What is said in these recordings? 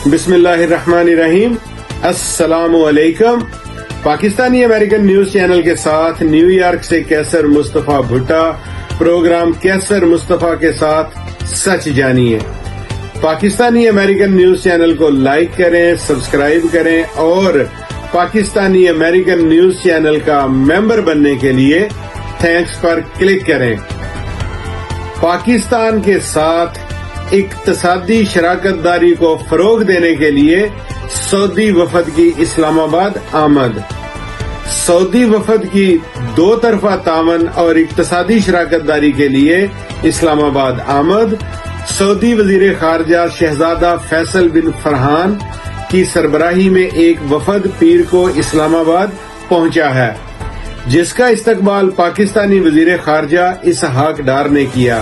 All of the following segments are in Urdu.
بسم اللہ الرحمن الرحیم، السلام علیکم۔ پاکستانی امریکن نیوز چینل کے ساتھ نیو یارک سے کیسر مصطفیٰ بھٹا، پروگرام کیسر مصطفیٰ کے ساتھ سچ جانیے۔ پاکستانی امریکن نیوز چینل کو لائک کریں، سبسکرائب کریں اور پاکستانی امریکن نیوز چینل کا ممبر بننے کے لیے تھینکس پر کلک کریں۔ پاکستان کے ساتھ اقتصادی شراکت داری کو فروغ دینے کے لیے سعودی وفد کی اسلام آباد آمد۔ سعودی وفد کی دو طرفہ تعاون اور اقتصادی شراکت داری کے لیے اسلام آباد آمد۔ سعودی وزیر خارجہ شہزادہ فیصل بن فرحان کی سربراہی میں ایک وفد پیر کو اسلام آباد پہنچا ہے، جس کا استقبال پاکستانی وزیر خارجہ اسحاق ڈار نے کیا۔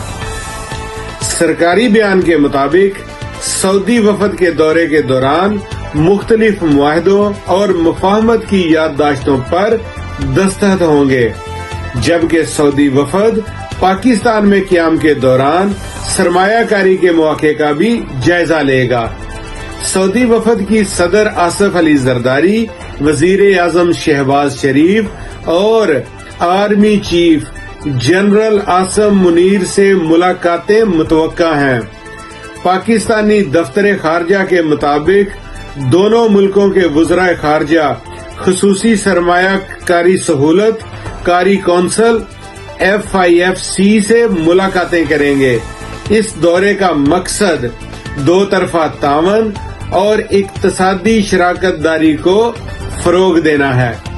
سرکاری بیان کے مطابق سعودی وفد کے دورے کے دوران مختلف معاہدوں اور مفاہمت کی یادداشتوں پر دستخط ہوں گے، جبکہ سعودی وفد پاکستان میں قیام کے دوران سرمایہ کاری کے مواقع کا بھی جائزہ لے گا۔ سعودی وفد کی صدر آصف علی زرداری، وزیر اعظم شہباز شریف اور army chief general Asim Munir سے ملاقاتیں متوقع ہیں۔ پاکستانی دفتر خارجہ کے مطابق دونوں ملکوں کے وزرائے خارجہ خصوصی سرمایہ کاری سہولت کاری کونسل FIFC سے ملاقاتیں کریں گے۔ اس دورے کا مقصد دو طرفہ تعاون اور اقتصادی شراکت داری کو فروغ دینا ہے۔